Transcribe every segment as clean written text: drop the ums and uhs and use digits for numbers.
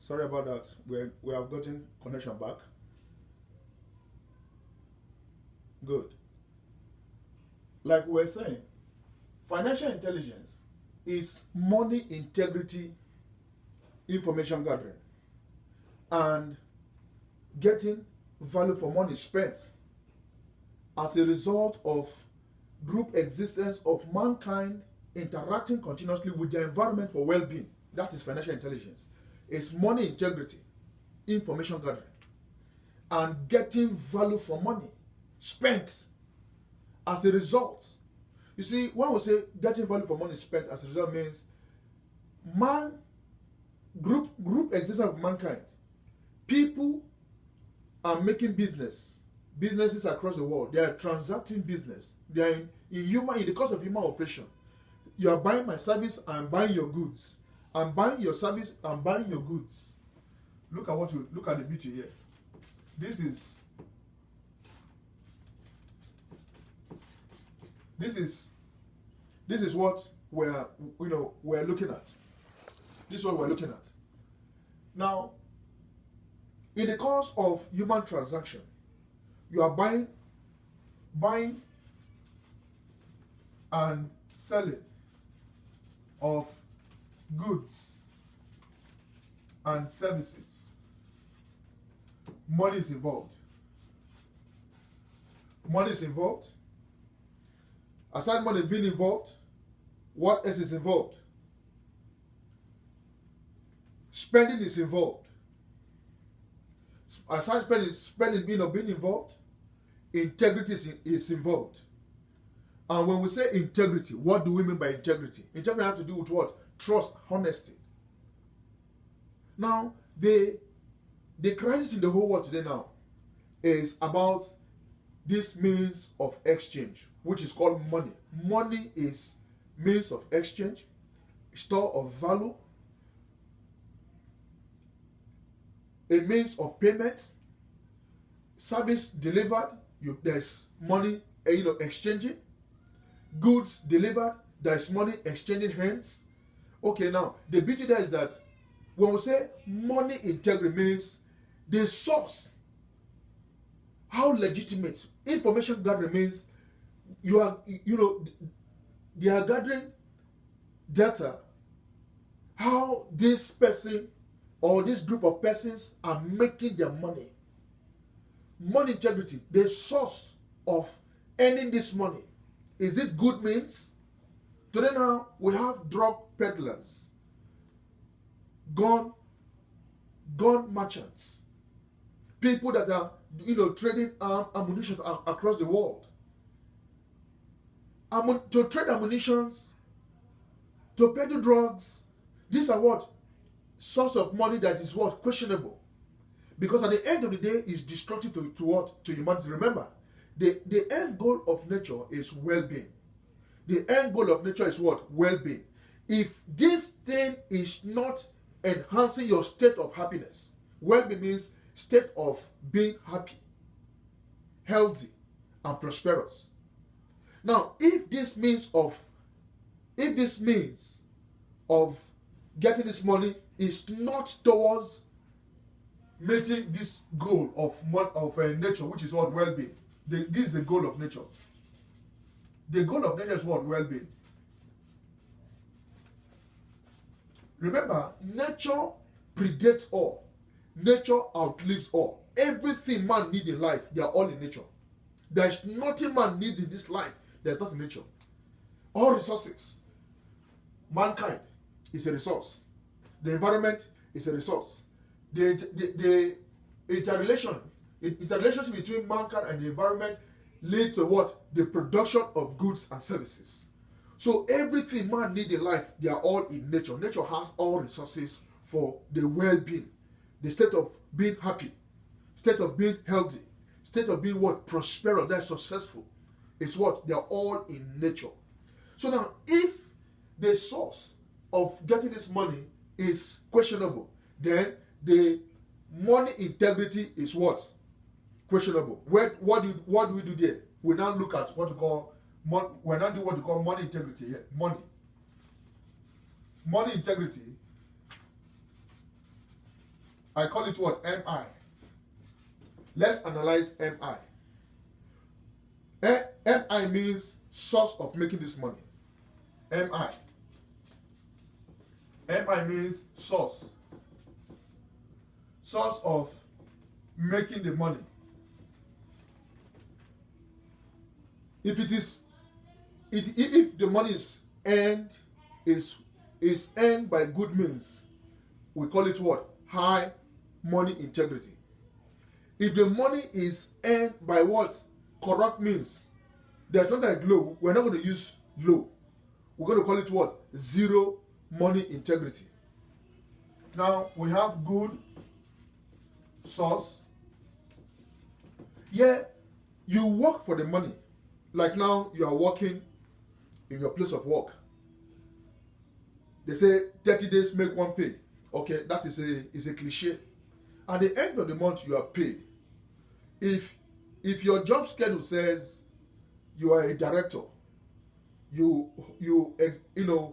Sorry about that. We have gotten connection back. Good. Like we were saying, financial intelligence is money integrity information gathering and getting value for money spent as a result of group existence of mankind interacting continuously with the environment for well-being. That is financial intelligence. It's money integrity information gathering and getting value for money spent as a result. You see, when we say getting value for money spent as a result means group existence of mankind. People are making businesses across the world. They are transacting business. They are in the course of human operation. You are buying my service, I'm buying your goods. I'm buying your service, I'm buying your goods. Look at the beauty here. This is what we're looking at. This is what we're looking at. Now, in the course of human transaction, you are buying and selling of goods and services. Money is involved. Money is involved. Aside money being involved, what else is involved? Spending is involved. Aside spending being involved, integrity is involved. And when we say integrity, what do we mean by integrity? Integrity has to do with what? Trust, honesty. Now, the crisis in the whole world today now is about this means of exchange, which is called money. Money is means of exchange, store of value, a means of payment, service delivered, there's money, exchanging, goods delivered, there's money exchanging hands. Okay, now the beauty there is that when we say money integrity means the source, how legitimate information gathering means they are gathering data, how this person or this group of persons are making their money. Money integrity, the source of earning this money. Is it good means? Today now, we have drug peddlers, gun merchants, people that are trading ammunition across the world. To trade ammunitions, to peddle drugs, these are what? Source of money that is what? Questionable. Because at the end of the day, it's destructive to what? To humanity. Remember, the end goal of nature is well-being. The end goal of nature is what? Well-being. If this thing is not enhancing your state of happiness, well-being means state of being happy, healthy, and prosperous. Now, if this means of getting this money is not towards meeting this goal of nature, which is what? Well-being. This is the goal of nature. The goal of nature is what? Well-being. Remember, nature predates all. Nature outlives all. Everything man needs in life, they are all in nature. There is nothing man needs in this life that is not in nature. All resources. Mankind is a resource. The environment is a resource. The interrelation between mankind and the environment leads to what? The production of goods and services. So everything man needs in life, they are all in nature. Nature has all resources for the well-being, the state of being happy, state of being healthy, state of being what? Prosperous, that's successful. It's what? They are all in nature. So now, if the source of getting this money is questionable, then the money integrity is what? Questionable. What do we do there? We now look at what we call money integrity here. Money integrity I call it what? MI. Let's analyze MI. MI means source of making this money. MI. MI means source. Source of making the money. If the money is earned by good means, we call it what? High money integrity. If the money is earned by what? Corrupt means, there's not like low. We're not going to use low. We're going to call it what? Zero money integrity. Now we have good source. Yeah, you work for the money. Like now you are working in your place of work. They say 30 days make one pay. Okay, that is a cliche. At the end of the month you are paid. If your job schedule says you are a director, you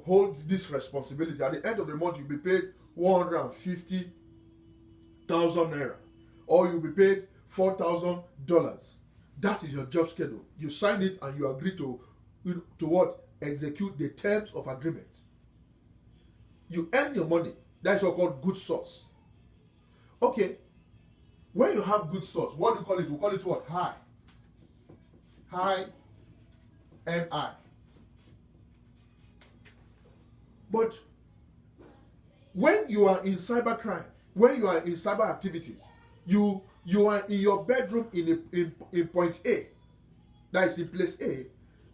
hold this responsibility. At the end of the month you'll be paid 150,000 naira, or you'll be paid $4,000. That is your job schedule. You sign it and you agree to what? Execute the terms of agreement. You earn your money. That is what called good source. Okay. When you have good source, what do you call it? We call it what? High. High MI. But when you are in cybercrime, when you are in cyber activities, you are in your bedroom in point A, that is in place A,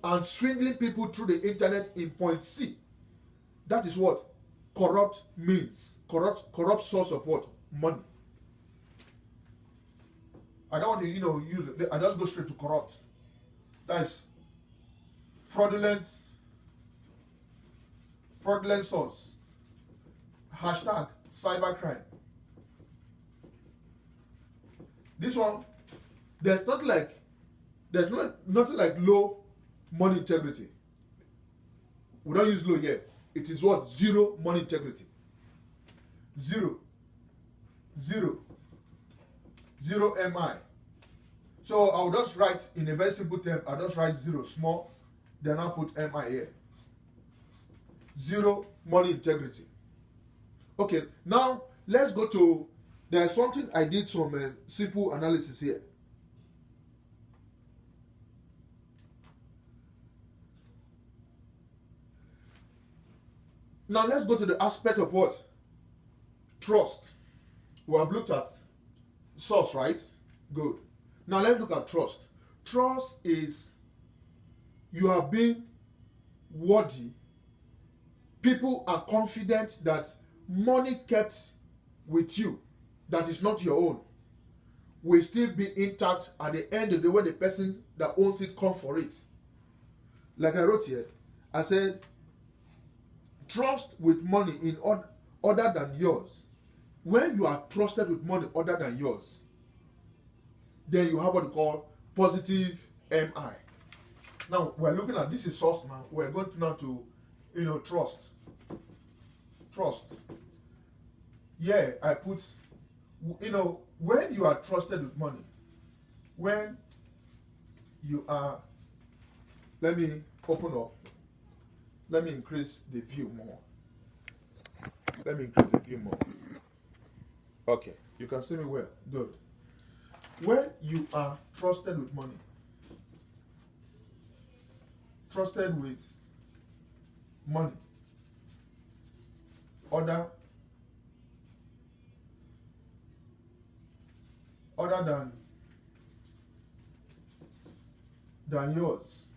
and swindling people through the internet in point C. That is what corrupt means. Corrupt source of what? Money. I don't want to use it. I just go straight to corrupt. That is fraudulent source. Hashtag cybercrime. This one, there's nothing like low money integrity. We don't use low here. It is what? Zero money integrity. Zero MI. So I'll just write in a very simple term. I'll just write zero small, then I'll put MI here. Zero money integrity. Okay, now let's go to, there's something I did some simple analysis here. Now let's go to the aspect of what? Trust. We have looked at source, right? Good. Now let's look at trust. Trust is you are being worthy. People are confident that money kept with you, that is not your own, will still be intact at the end of the day when the person that owns it comes for it. Like I wrote here, I said, trust with money in other than yours. When you are trusted with money other than yours, then you have what we call positive MI. Now we're looking at this is source now. We're going to now to trust. Trust. Yeah, I put when you are trusted with money, when you are, let me open up. Let me increase the view more. Let me increase the view more. Okay, you can see me well. Good. When you are trusted with money, trusted with money, other than yours.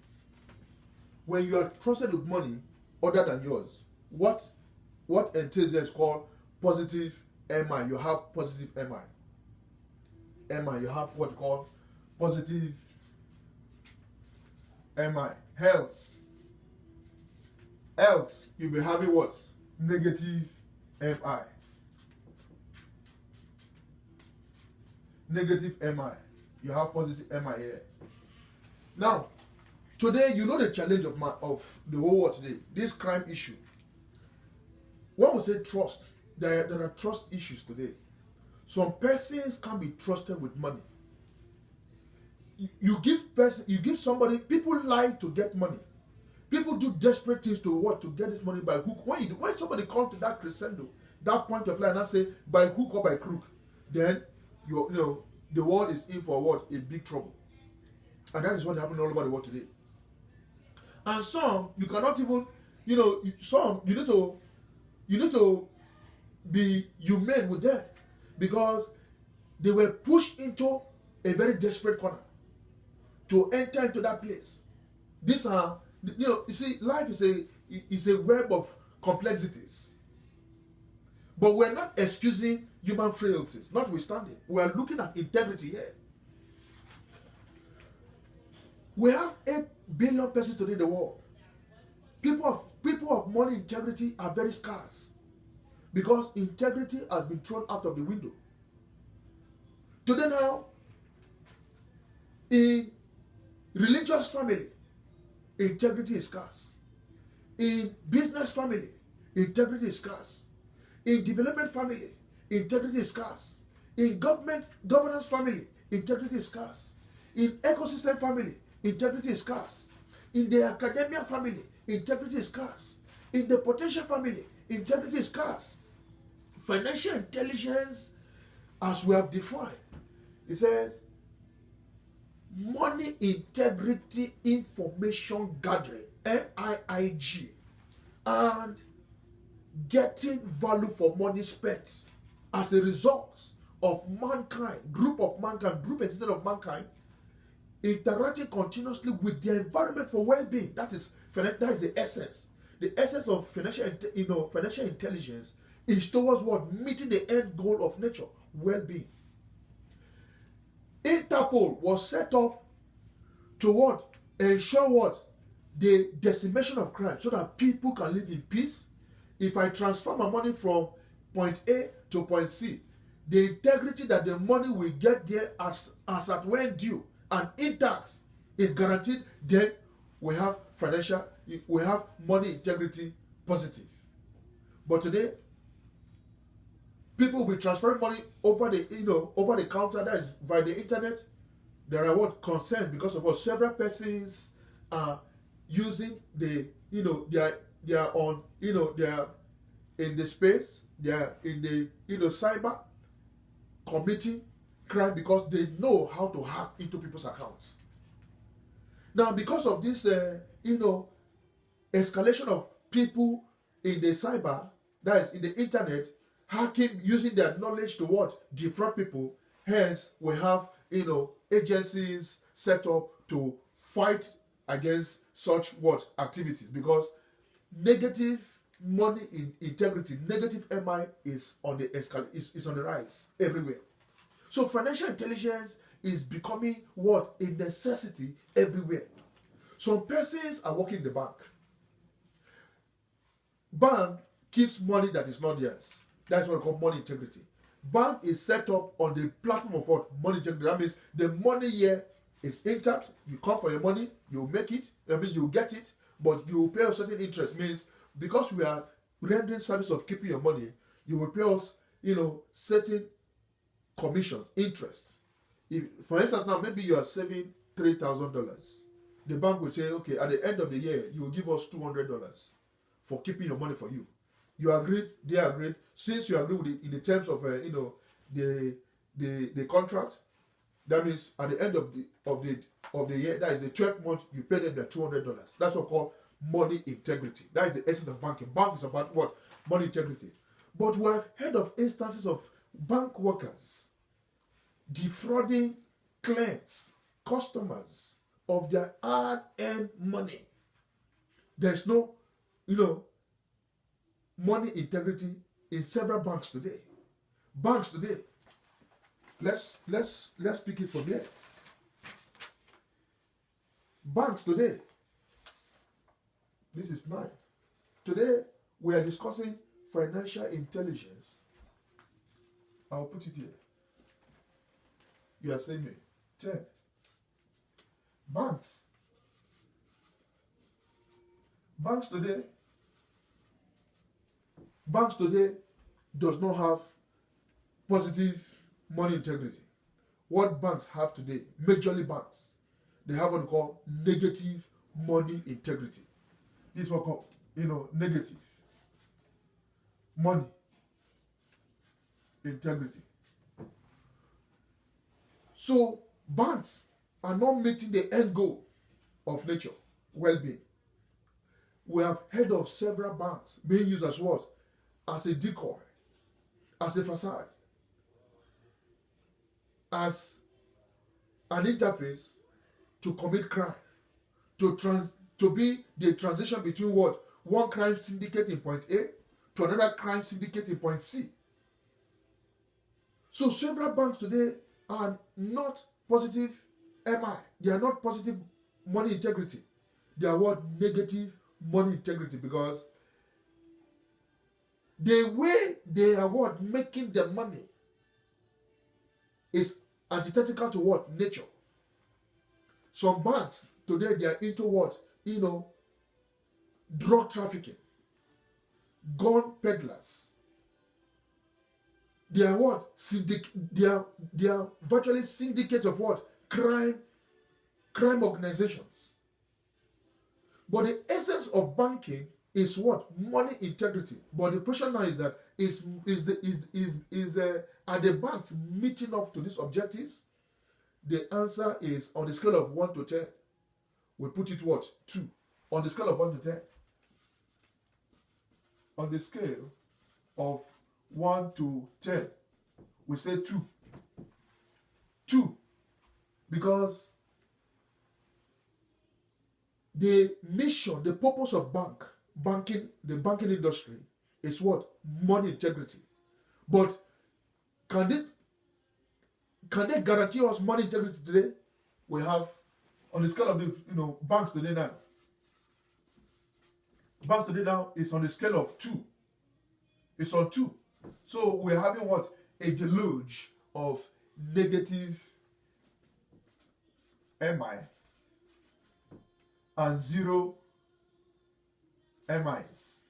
When you are trusted with money other than yours, what entails there is called positive MI. You have positive MI. You have what you call positive MI. Else you'll be having what? Negative MI. Negative MI. You have positive MI here. Now, today, the challenge of the whole world today, this crime issue. When we say trust, there are trust issues today. Some persons can be trusted with money. You give somebody, people lie to get money. People do desperate things to what? To get this money by hook. When somebody comes to that crescendo, that point of life, and I say by hook or by crook, then the world is in for what? A big trouble. And that is what happening all over the world today. And some you cannot even, some you need to be humane with them, because they were pushed into a very desperate corner to enter into that place. These are, you see, life is a web of complexities. But we're not excusing human frailties, notwithstanding. We are looking at integrity here. We have 8 billion persons today in the world. People of money integrity are very scarce, because integrity has been thrown out of the window. Today now, in religious family, integrity is scarce. In business family, integrity is scarce. In development family, integrity is scarce. In governance family, integrity is scarce. In ecosystem family, integrity is scarce. In the academia family, integrity is scarce. In the potential family, integrity is scarce. Financial intelligence, as we have defined, it says money integrity information gathering, MIIG, and getting value for money spent as a result of mankind, group instead of mankind, interacting continuously with the environment for well-being. That is the essence. The essence of financial intelligence is towards what? Meeting the end goal of nature, well-being. Interpol was set up to what? Ensure what? The decimation of crime, so that people can live in peace. If I transfer my money from point A to point C, the integrity that the money will get there as at when due and intact is guaranteed, then we have money integrity positive. But today, people will be transferring money over the counter, that is via the internet. There are concerns because of what several persons are using they are in the space, they are in the cyber, committing crime because they know how to hack into people's accounts. Now, because of this escalation of people in the cyber, that is in the internet, hacking, using their knowledge to what? Defraud people. Hence, we have agencies set up to fight against such activities, because negative money in integrity, negative MI is on the is on the rise everywhere. So financial intelligence is becoming what? A necessity everywhere. Some persons are working in the bank. Bank keeps money that is not theirs. That's what we call money integrity. Bank is set up on the platform of what? Money integrity. That means the money here is intact. You come for your money, you make it. You get it, but you pay a certain interest. Means because we are rendering service of keeping your money, you will pay us, certain commissions, interest. If, for instance, now maybe you are saving $3,000, the bank will say, okay, at the end of the year, you will give us $200 for keeping your money for you. You agreed, they agreed. Since you agree with it in the terms of the contract, that means at the end of the year, that is the 12th month, you pay them the $200. That's what we call money integrity. That is the essence of banking. Bank is about what? Money integrity. But we have heard of instances of bank workers defrauding clients, customers of their hard-earned money. There's no, money integrity in several banks today. Banks today. Let's pick it from there. Banks today. This is 9. Today we are discussing financial intelligence. I'll put it here. You are saying me. 10. Banks. Banks today does not have positive money integrity. What banks have today, majorly banks, they have what we call negative money integrity. This is what called, negative money integrity. So banks are not meeting the end goal of nature, well-being. We have heard of several banks being used as what? As a decoy, as a facade, as an interface to commit crime, to be the transition between what? One crime syndicate in point A to another crime syndicate in point C. So several banks today are not positive MI. They are not positive money integrity. They are what? Negative money integrity, because the way they are what? Making the money is antithetical to what? Nature. Some banks today, they are into what? Drug trafficking, gun peddlers. They are what? They are virtually syndicates of what? Crime organizations. But the essence of banking is what? Money integrity. But the question now is that are the banks meeting up to these objectives? The answer is, on the scale of 1 to 10, we put it what? 2. On the scale of 1 to 10. On the scale of 1 to 10, we say 2. 2. Because the mission, the purpose of the banking industry is what? Money integrity. But can they guarantee us money integrity today? We have, on the scale of the banks today now. Banks today now is on the scale of 2. It's on 2. So we're having what? A deluge of negative MI and 0 MIs.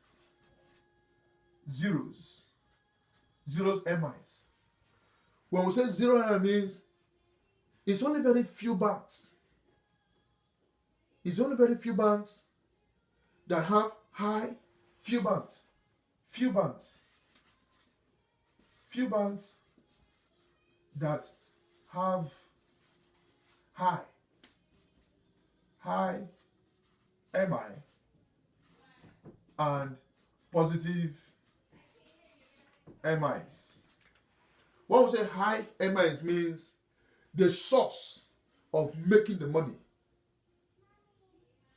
Zeros MIs. When we say 0 MI means it's only very few banks. It's only very few banks that have high, few banks that have high MI and positive MIs. When we say high MIs means the source of making the money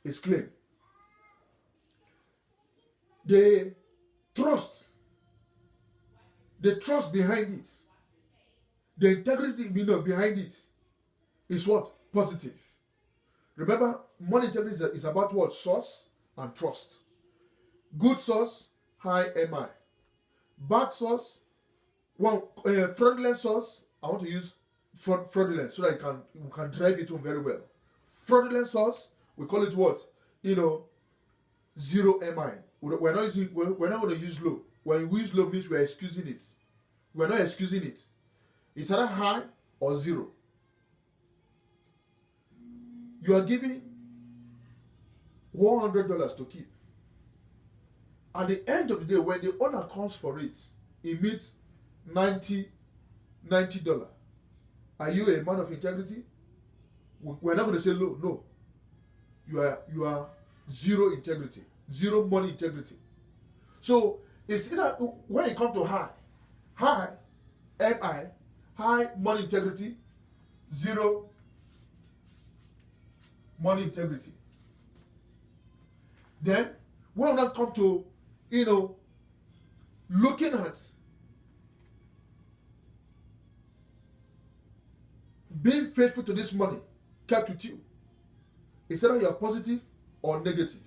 is clean. The trust behind it, the integrity behind it is what? Positive. Remember, money integrity is about what? Source and trust. Good source, high MI. Bad source, fraudulent source, I want to use fraudulent so that we can drive it home very well. Fraudulent source, we call it what? 0 MI. We're not going to use low. When we use low means we're excusing it. We're not excusing it. It's either high or 0. You are giving $100 to keep. At the end of the day, when the owner comes for it, it meets $90. Are you a man of integrity? We're not going to say low. No. You are 0 integrity. 0 money integrity. So it's either when it comes to high MI, high money integrity, 0 money integrity. Then when we now come to looking at being faithful to this money kept with you, it's either you are positive or negative.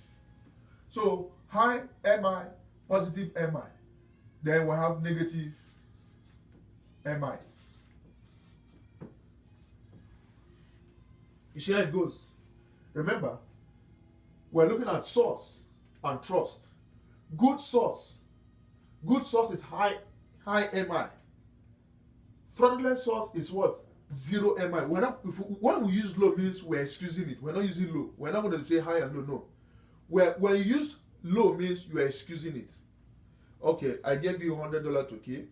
So high MI, positive MI. Then we have negative MIs. You see how it goes? Remember, we're looking at source and trust. Good source is high MI. Fraudulent source is what? Zero MI. When we use low means we're excusing it. We're not using low. We're not going to say high and low. No. When you use low means you are excusing it. Okay, I gave you $100 to keep.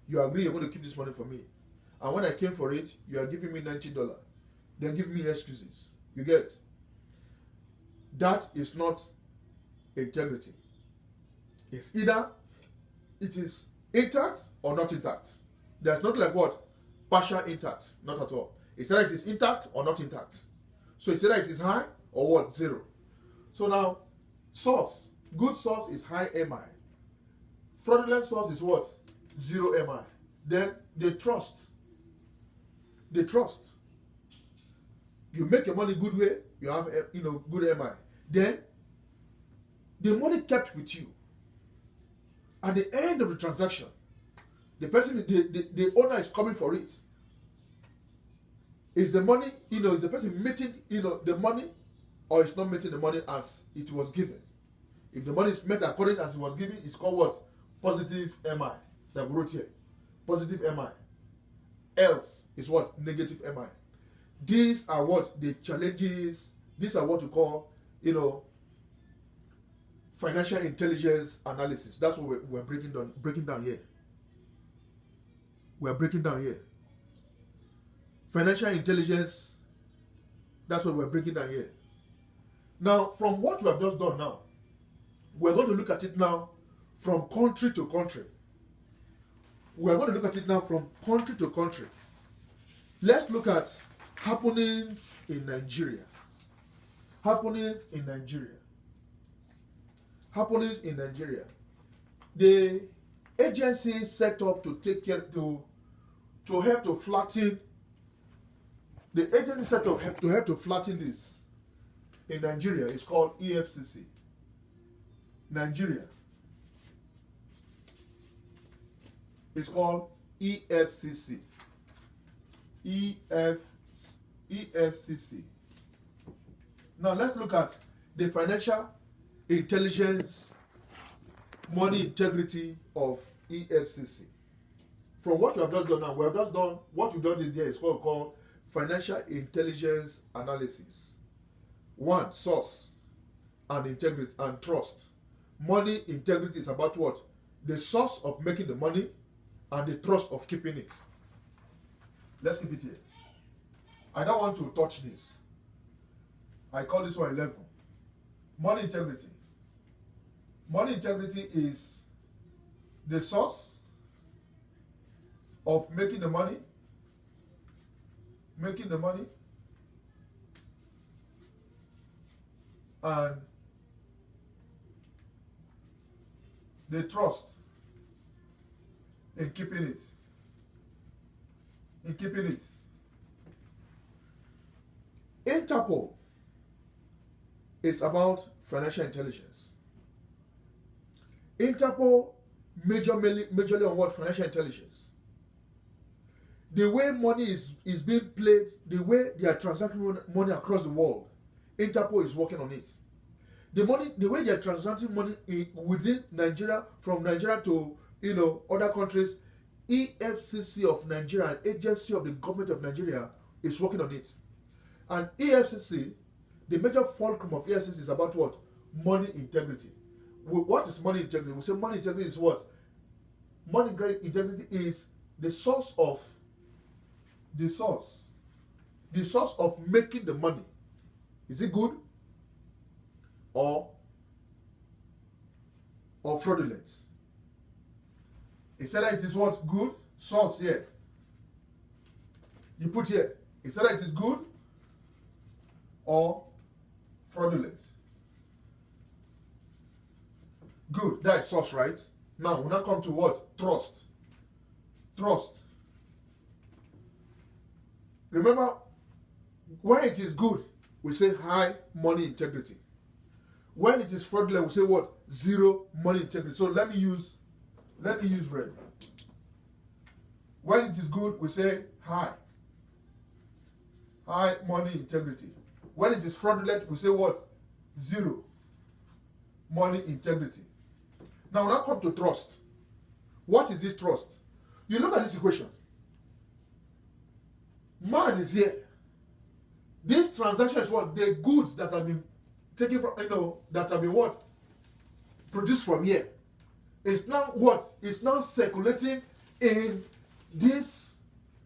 You agree you're going to keep this money for me. And when I came for it, you are giving me $90. Then give me excuses. You get? That is not integrity. It's either it is intact or not intact. There's not like what? Partial intact. Not at all. It's either it is intact or not intact. So it's either it is high or what? Zero. So now, source. Good source is high MI. Fraudulent source is what? Zero MI. Then they trust. They trust. You make your money good way, you have good MI. Then the money kept with you. At the end of the transaction, the person, the owner is coming for it. Is the money, is the person meeting, the money, or is not meeting the money as it was given? If the money is met according as it was given, it's called what? Positive MI. That we wrote here. Positive MI. Else is what? Negative MI. These are what the challenges, these are what we call, financial intelligence analysis. That's what we're breaking down here. We're breaking down here. Financial intelligence, that's what we're breaking down here. Now, from what we have just done now, we're going to look at it now from country to country. We're going to look at it now from country to country. Let's look at happenings in Nigeria. Happenings in Nigeria. Happenings in Nigeria. The agency set up to take care to help to flatten. The agency set up to help to flatten this in Nigeria is called EFCC. Nigeria. It's called EFCC. EFCC. Now let's look at the financial intelligence, money integrity of EFCC. From what you have just done now, we have just done what you've done here is what we call financial intelligence analysis. 1, source and integrity and trust. Money integrity is about what? The source of making the money and the trust of keeping it. Let's keep it here. I don't want to touch this. I call this one 11. Money integrity. Money integrity is the source of making the money, and the trust in keeping it. Interpol is about financial intelligence. Interpol majorly on what? Financial intelligence. The way money is being played, the way they are transacting money across the world, Interpol is working on it. The way they are transacting money within Nigeria, from Nigeria to other countries, EFCC of Nigeria, an agency of the government of Nigeria, is working on it. And EFCC, the major fulcrum of EFCC is about what? Money integrity. What is money integrity? We say money integrity is what? Money integrity is the source of making the money. Is it good or fraudulent? It's either it is what? Good. Source here. You put here. It's either it is good or fraudulent. Good. That is source, right? Now we now come to what? Trust. Trust. Remember, when it is good, we say high money integrity. When it is fraudulent, we say what? Zero money integrity. So let me use red. When it is good, we say high money integrity. When it is fraudulent, we say what? Zero money integrity. Now come to trust. What is this trust? You look at this equation. Man is here. This transaction is what? The goods that have been taken from, that have been what? Produced from here. It's now what? It's now circulating in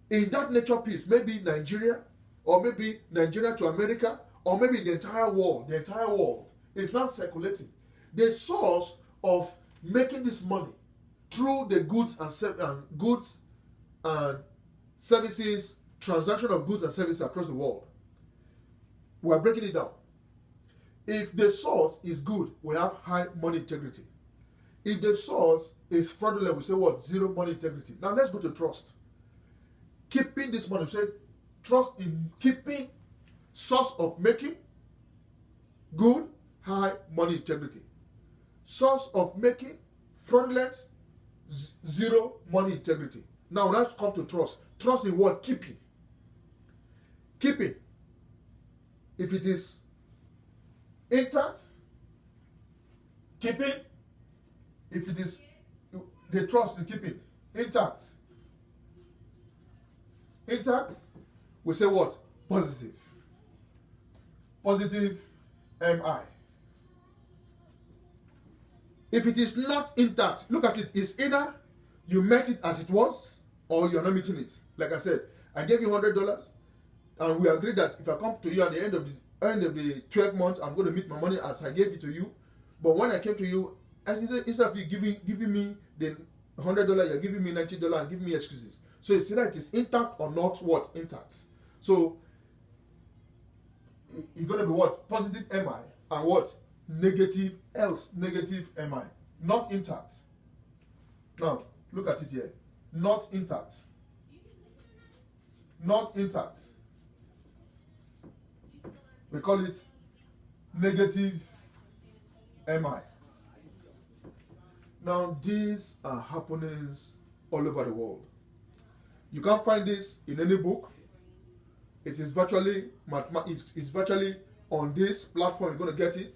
that nature piece. Maybe Nigeria, or maybe Nigeria to America, or maybe the entire world. The entire world is now circulating. The source of making this money through the goods and services, transaction of goods and services across the world. We are breaking it down. If the source is good, we have high money integrity. If the source is fraudulent, we say what? Zero money integrity. Now let's go to trust. Keeping this money, we say trust in keeping source of making good, high money integrity. Source of making fraudulent, zero money integrity. Now let's come to trust. Trust in what? Keeping. Keeping. If it is intact, keeping. If it is the trust in keeping intact, we say what? Positive. Positive MI. If it is not intact, look at it. It's either you met it as it was, or you are not meeting it. Like I said, I gave you $100, and we agreed that if I come to you at the end of the 12 months, I'm going to meet my money as I gave it to you. But when I came to you, instead of you giving me the $100, you're giving me $90 and giving me excuses. So it's either it is intact or not what? Intact. So it's going to be what? Positive MI and what? Negative MI. Not intact. Now, look at it here. Not intact. Not intact. We call it negative MI. Now, these are happenings all over the world. You can't find this in any book. It is virtually it's virtually on this platform. You're going to get it.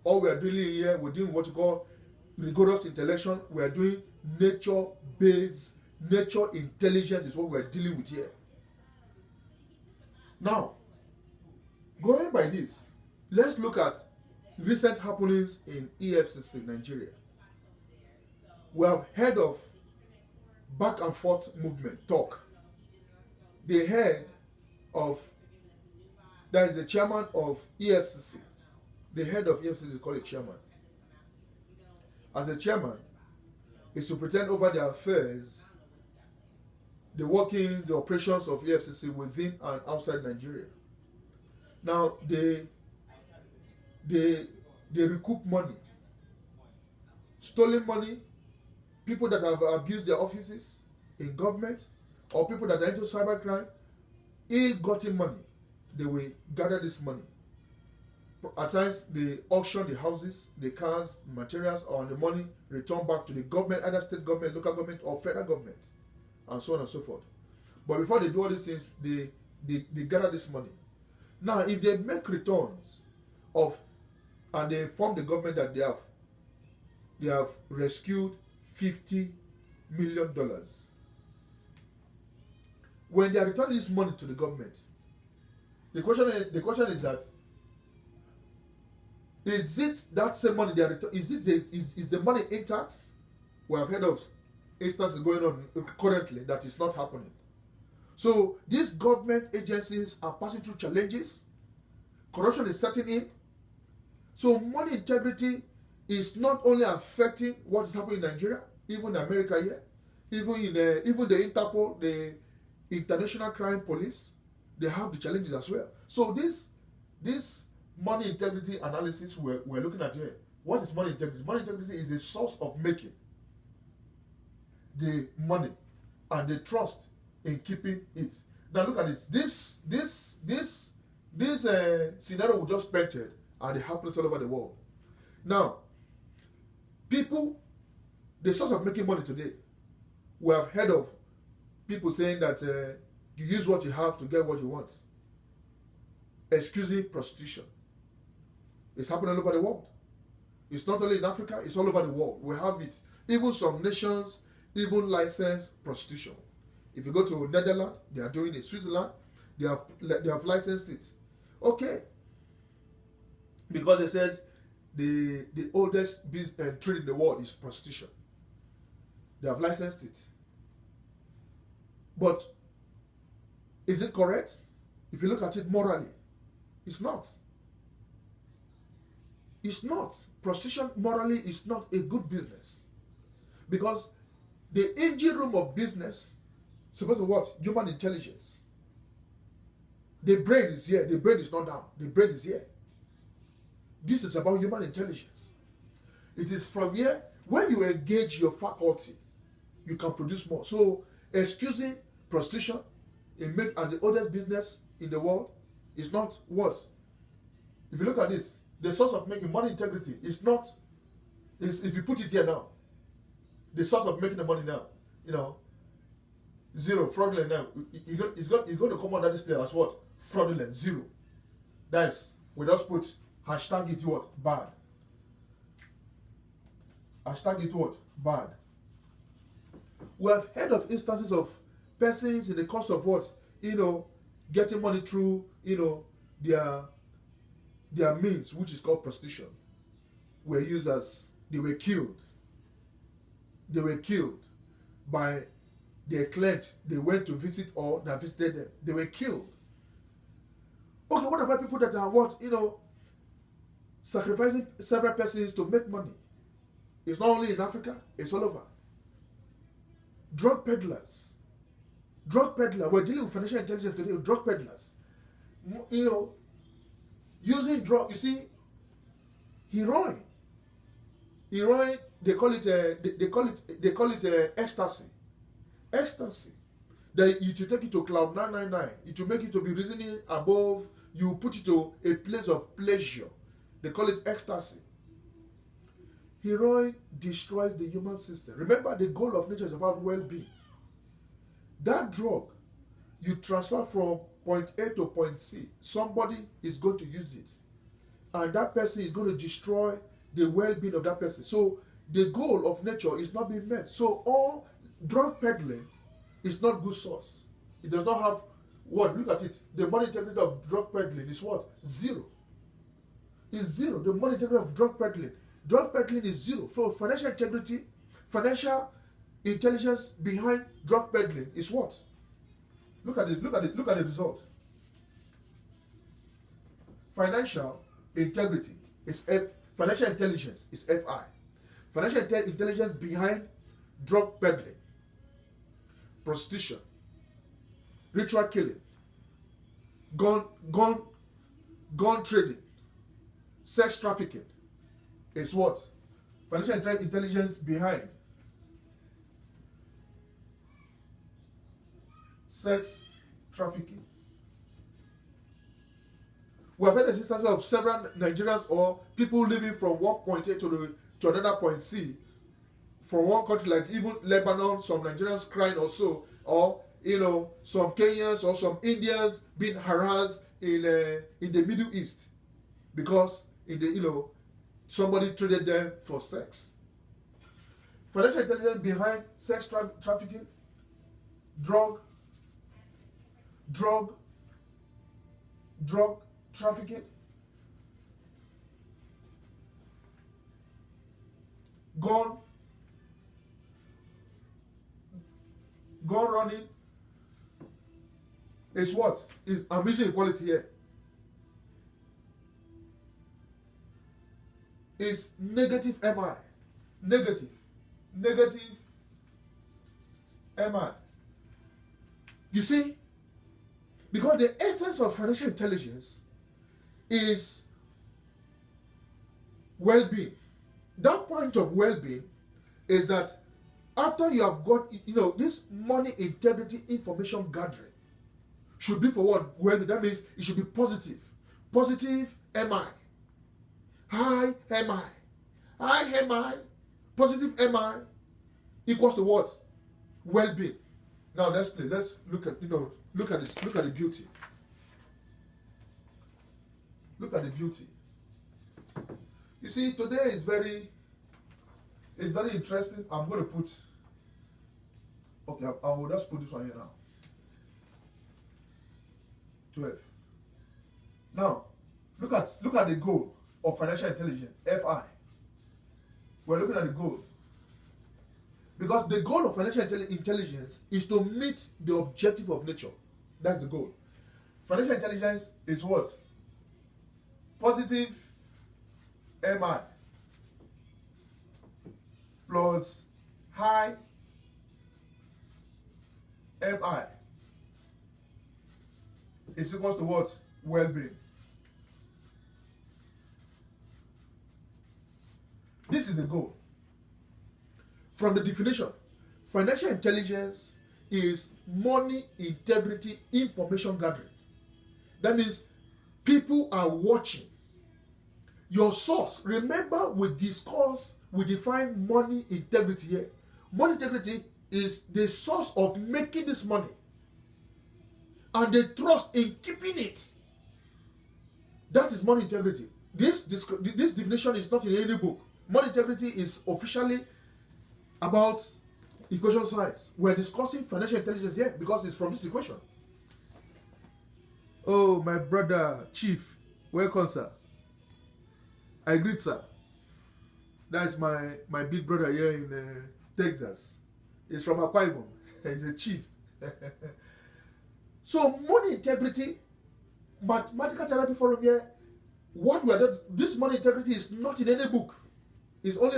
All we are doing here, we're doing what you call rigorous intellection. We are doing nature-based, nature intelligence is what we are dealing with here. Now, going by this, let's look at recent happenings in EFCC Nigeria. We have heard of back and forth movement talk. The head of, that is the chairman of EFCC. The head of EFCC is called a chairman. As a chairman, is to pretend over the affairs, the workings, the operations of EFCC within and outside Nigeria. Now, they recoup money, stolen money, people that have abused their offices in government, or people that are into cybercrime, ill-gotten money. They will gather this money. At times, they auction the houses, the cars, materials, or the money returned back to the government, either state government, local government, or federal government, and so on and so forth. But before they do all these things, they gather this money. Now, if they make returns and they inform the government that they have rescued $50 million. When they are returning this money to the government, the question is that, is it that same money they are returning? Is the money intact? We have heard of instances going on currently that is not happening. So these government agencies are passing through challenges. Corruption is setting in. So money integrity is not only affecting what is happening in Nigeria, even in America here, even the Interpol, the International Crime Police, they have the challenges as well. So this money integrity analysis we're looking at here. What is money integrity? Money integrity is the source of making the money and the trust in keeping it. Now look at this. This scenario we just painted are the happenings all over the world. Now, people, the source of making money today, we have heard of people saying that you use what you have to get what you want. Excusing prostitution. It's happening all over the world. It's not only in Africa, it's all over the world. We have it. Even some nations even license prostitution. If you go to Netherlands, they are doing it. Switzerland, They have licensed it. Okay. Because they said the oldest trade in the world is prostitution. They have licensed it. But is it correct? If you look at it morally, it's not. It's not. Prostitution morally is not a good business. Because the engine room of business is supposed to be what? Human intelligence. The brain is here. The brain is not down. The brain is here. This is about human intelligence. It is from here, when you engage your faculty, you can produce more. So, excusing prostitution as the oldest business in the world is not what? If you look at this, the source of making money integrity is not, if you put it here now, the source of making the money now, zero, fraudulent now, it's going to come under this display as what? Fraudulent, zero. That is, we just put hashtag it what? Bad. Hashtag it what? Bad. We have heard of instances of persons in the course of what? Getting money through, their means, which is called prostitution, were used as, they were killed. They were killed by their client they went to visit or that visited them. They were killed. Okay, what about people that are what? Sacrificing several persons to make money? It's not only in Africa, it's all over. Drug peddlers. We're dealing with financial intelligence today with drug peddlers. Using drug, you see, heroin. Heroin, they call it ecstasy. Ecstasy. That you take it to cloud 999. It will make it to be reasoning above. You put it to a place of pleasure. They call it ecstasy. Heroin destroys the human system. Remember, the goal of nature is about well-being. That drug, you transfer from point A to point C. Somebody is going to use it. And that person is going to destroy the well-being of that person. So the goal of nature is not being met. So all drug peddling is not good source. It does not have what? Look at it. The money integrity of drug peddling is what? Zero. It's zero. The money integrity of drug peddling. Drug peddling is zero. For financial integrity, financial intelligence behind drug peddling is what? Look at it. Look at the result. Financial integrity is F. Financial intelligence is FI. Financial intelligence behind drug peddling, prostitution, ritual killing, gun trading, sex trafficking is what? Financial intelligence behind sex trafficking. We have had instances of several Nigerians or people living from one point A to another point C, from one country like even Lebanon, some Nigerians crying also, or some Kenyans or some Indians being harassed in the Middle East because somebody traded them for sex. Financial intelligence behind sex trafficking, drug trafficking, gun running is what? I'm using equality here. Is negative MI. Negative MI. You see? Because the essence of financial intelligence is well-being. That point of well-being is that after you have got, this money integrity information gathering should be for what? Well-being. That means it should be positive. Positive MI. High MI. High MI. Positive MI equals to what? Well-being. Now let's play. Let's look at, look at this. Look at the beauty. Look at the beauty. You see, today is very interesting. I'm going to put, okay, I will just put this one here now. 12. Now, look at the goal of financial intelligence, FI. We're looking at the goal. Because the goal of financial intelligence is to meet the objective of nature. That's the goal. Financial intelligence is what? Positive MI plus high MI is equals to what? Well-being. This is the goal. From the definition, financial intelligence is money integrity information gathering. That means people are watching. Your source, remember we define money integrity here. Money integrity is the source of making this money and the trust in keeping it. That is money integrity. This definition is not in any book. Money integrity is officially about equation science. We're discussing financial intelligence here because it's from this equation. Oh, my brother, Chief, welcome, sir. I greet, sir. That's my big brother here in Texas. He's from Akwa Ibom. He's a chief. So, money integrity, mathematical therapy forum here, what we are doing, this money integrity is not in any book. It's only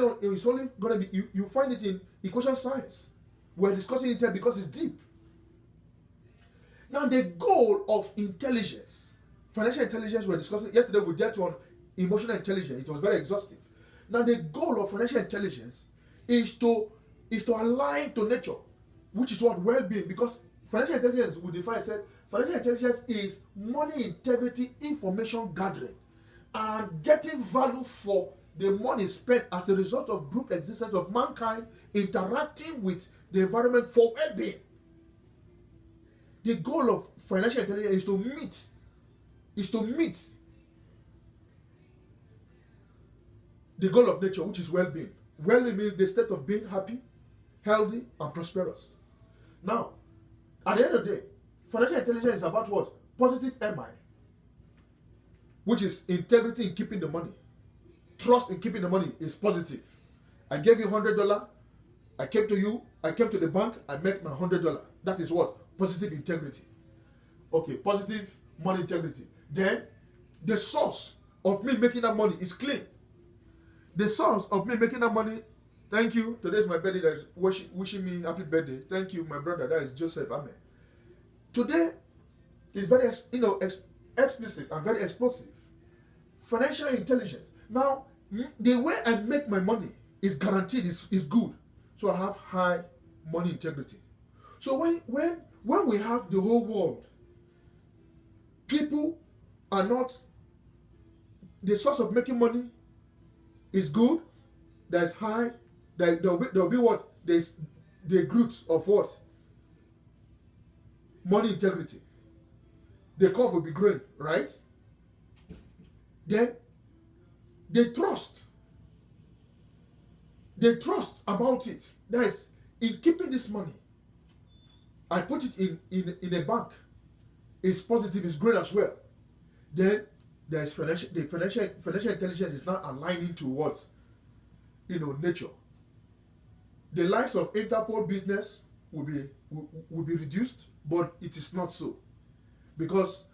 going to be, you find it in equation science. We're discussing it here because it's deep. Now, the goal of intelligence, financial intelligence, we're discussing yesterday, we dealt on emotional intelligence. It was very exhaustive. Now, the goal of financial intelligence is to align to nature, which is what well-being, because financial intelligence, we define, said, financial intelligence is money integrity information gathering and getting value for the money spent as a result of group existence of mankind interacting with the environment for well-being. The goal of financial intelligence is to meet the goal of nature, which is well-being. Well-being means the state of being happy, healthy, and prosperous. Now, at the end of the day, financial intelligence is about what? Positive MI, which is integrity in keeping the money. Trust in keeping the money is positive. I gave you $100. I came to the bank, I make my $100. That is what? Positive integrity. Okay, positive money integrity. Then, the source of me making that money is clean. The source of me making that money, thank you. Today's my birthday. That is wishing me happy birthday. Thank you, my brother. That is Joseph. Amen. Today is very explicit and very explosive. Financial intelligence. Now, the way I make my money is guaranteed, is good. So I have high money integrity. So when we have the whole world, people are not, the source of making money is good, there's high, there'll be what? There's the roots of what? Money integrity. The curve will be growing, right? Then they trust about it. That is, in keeping this money, I put it in a bank. It's positive, it's great as well. Then there's financial intelligence is now aligning towards, nature. The likes of Interpol business will be reduced, but it is not so. Because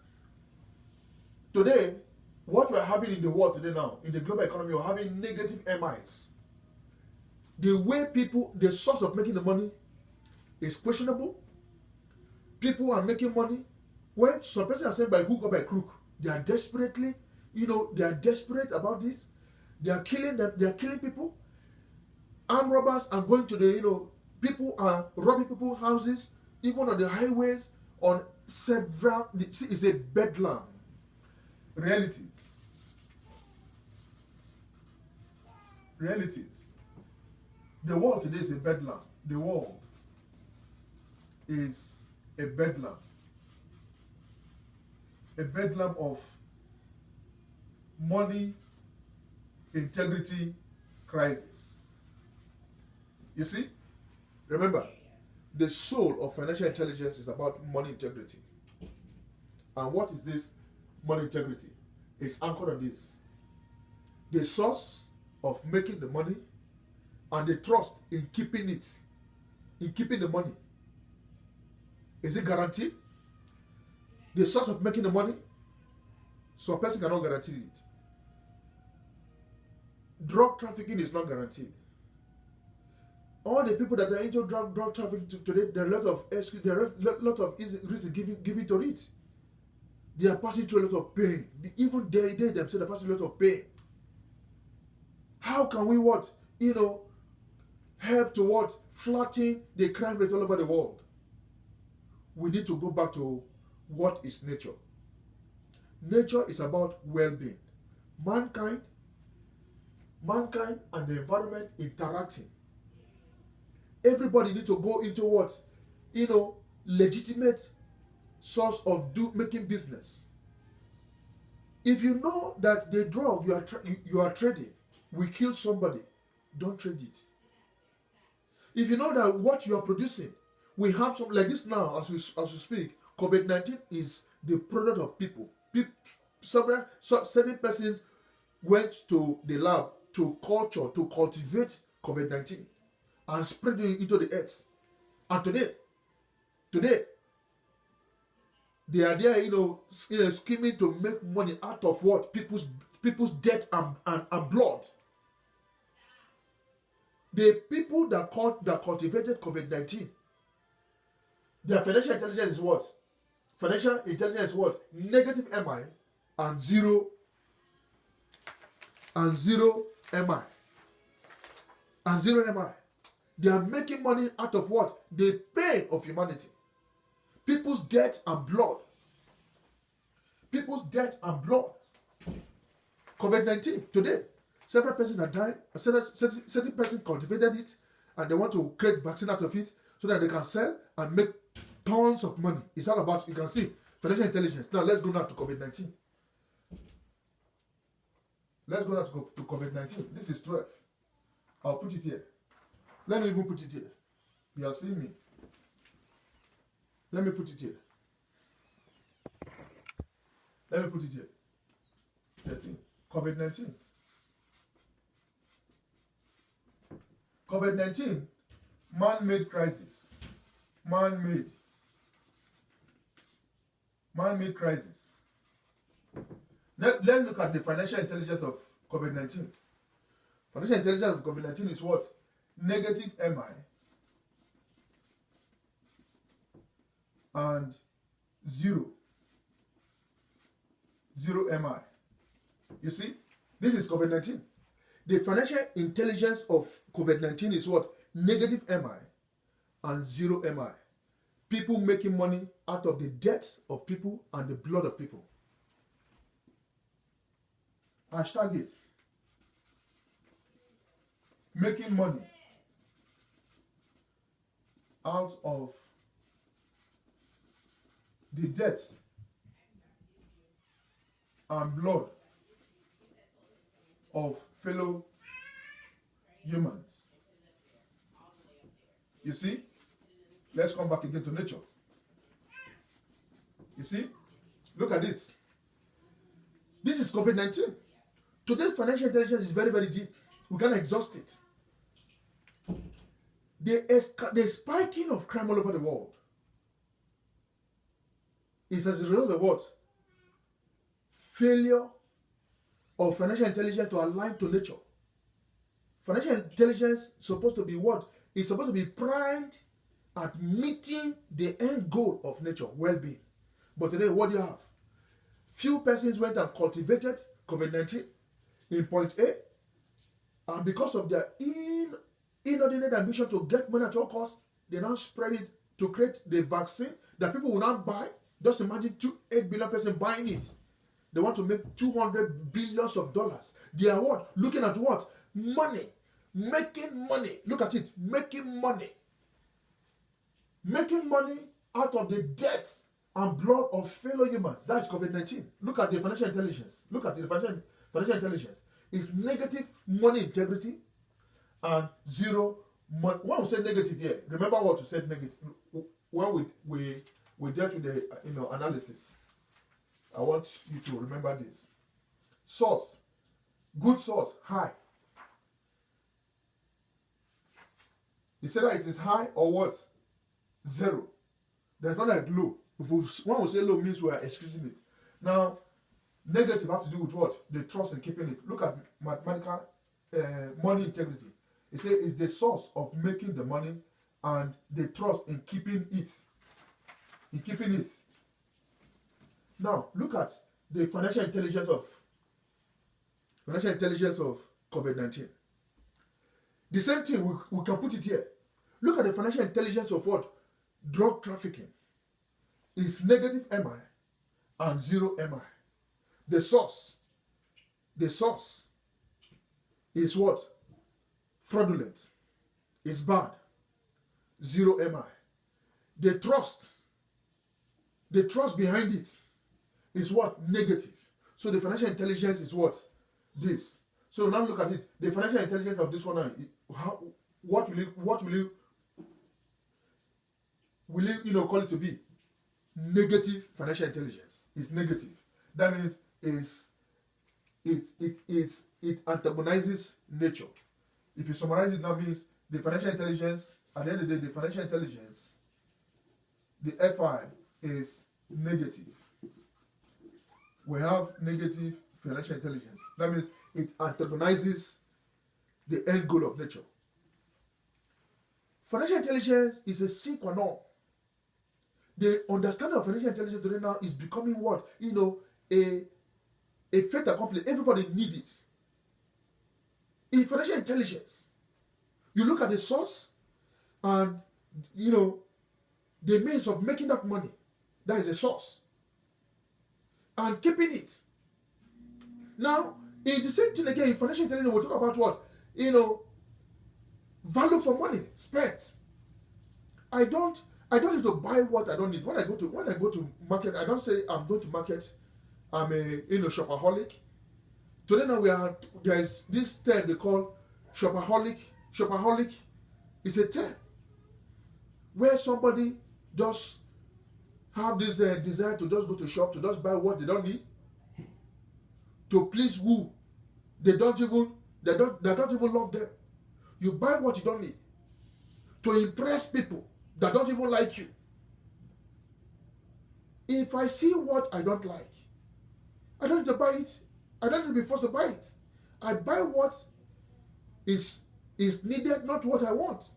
today, what we're having in the world today now, in the global economy, we're having negative MIs. The way the source of making the money is questionable. People are making money. When some person are saying by hook or by crook, they are desperately, they are desperate about this. They are killing people. Armed robbers are going to people are robbing people's houses, even on the highways, on several, it's a bedlam. Realities. The world today is a bedlam. The world is a bedlam. A bedlam of money integrity crisis. You see? Remember, the soul of financial intelligence is about money integrity. And what is this money integrity? It's anchored on this: the source of making the money and the trust in keeping it, in keeping the money. Is it guaranteed? The source of making the money, some person cannot guarantee it. Drug trafficking is not guaranteed. All the people that are into drug trafficking today, there are a lot of excuse, there are a lot of reason given to it. They are passing through a lot of pain. Even they themselves are passing a lot of pain. How can we help to flatten the crime rate all over the world? We need to go back to what is nature. Nature is about well-being. Mankind and the environment interacting. Everybody needs to go into legitimate source of making business. If you know that the drug you are trading will kill somebody, don't trade it. If you know that what you are producing will have some, like this now as we speak, COVID-19 is the product of people. Certain persons went to the lab to cultivate COVID-19 and spread it into the earth. And today, they are there, scheming to make money out of what? People's death and blood. The people that cultivated COVID-19, their financial intelligence is what? Financial intelligence is what? Negative MI and zero MI. And zero MI. They are making money out of what? The pain of humanity. People's death and blood. People's death and blood. COVID-19 today. Several persons are dying. Certain persons cultivated it and they want to create vaccine out of it so that they can sell and make tons of money. It's all about, you can see, financial intelligence. Now let's go now to COVID-19. Let's go now to COVID-19. This is 12. I'll put it here. Let me even put it here. You are seeing me. Let me put it here. Let me put it here. 13. COVID-19. COVID-19, man-made crisis. Man-made crisis. Let's look at the financial intelligence of COVID-19. Financial intelligence of COVID-19 is what? Negative MI and zero MI. You see, this is COVID-19. The financial intelligence of COVID-19 is what? Negative MI and zero MI. People making money out of the deaths of people and the blood of people. Hashtag it. Making money out of the deaths and blood of fellow humans. You see? Let's come back again to nature. You see? Look at this. This is COVID-19. Today's financial intelligence is very, very deep. We can't exhaust it. The spiking of crime all over the world is as a result of what? Failure of financial intelligence to align to nature. Financial intelligence is supposed to be what? It's supposed to be primed at meeting the end goal of nature, well-being. But today, what do you have? Few persons went and cultivated COVID-19 in point A, and because of their inordinate ambition to get money at all costs, they now spread it to create the vaccine that people will not buy. Just imagine 8 billion persons buying it. They want to make $200 billion. They are what? Looking at what? Money. Making money. Look at it. Making money. Making money out of the death and blood of fellow humans. That's COVID-19. Look at the financial intelligence. Look at the financial intelligence. It's negative money integrity and zero money. When we say negative here, remember what we said negative when we dealt with the analysis. I want you to remember this. Source, good source, high. You say that it is high or what? Zero. There's not like low. When we say low means we are excusing it. Now, negative have to do with what? The trust in keeping it. Look at mathematical money integrity. It says it's the source of making the money and the trust in keeping it. In keeping it. Now, look at the financial intelligence of COVID-19. The same thing, we can put it here. Look at the financial intelligence of what? Drug trafficking. It's negative MI and zero MI. The source is what? Fraudulent. It's bad. Zero MI. The trust behind it is what? Negative. So the financial intelligence is what? This. So now look at it. The financial intelligence of this one, what will you call it to be? Negative financial intelligence. It's negative. That means it antagonizes nature. If you summarize it, that means the financial intelligence, at the end of the day, the financial intelligence, the FI is negative. We have negative financial intelligence. That means it antagonizes the end goal of nature. Financial intelligence is a sine qua non. The understanding of financial intelligence today now is becoming what? A fait accompli. Everybody needs it. In financial intelligence, you look at the source and, the means of making that money. That is the source. And keeping it. Now, in the same thing again, in financial intelligence, we'll talk about what? Value for money spent. I don't need to buy what I don't need. When I go to market, I don't say I'm going to market. I'm a shopaholic. Today now there's this term they call shopaholic. Shopaholic is a term where somebody just have this desire to just go to shop to just buy what they don't need, to please who they don't even love them. You buy what you don't need to impress people that don't even like you. If I see what I don't like, I don't need to buy it. I don't need to be forced to buy it. I buy what is needed, not what I want.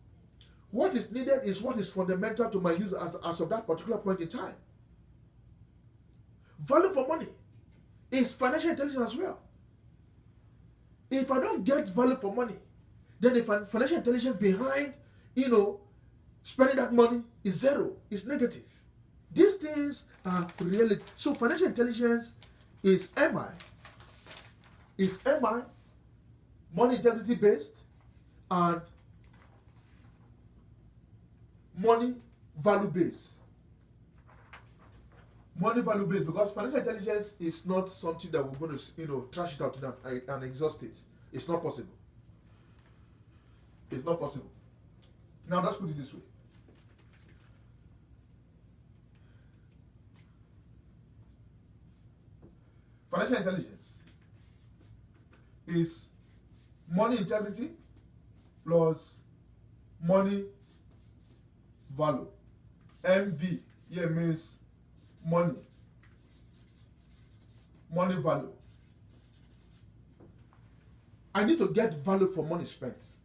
What is needed is what is fundamental to my use as of that particular point in time. Value for money is financial intelligence as well. If I don't get value for money, then the financial intelligence behind, spending that money is zero. It's negative. These things are reality. So financial intelligence is MI. Is MI, money integrity based, and money value based. Money value based, because financial intelligence is not something that we're going to trash it out and exhaust it. It's not possible. It's not possible. Now let's put it this way. Financial intelligence is money integrity plus money value. MV here means money value. I need to get value for money spent.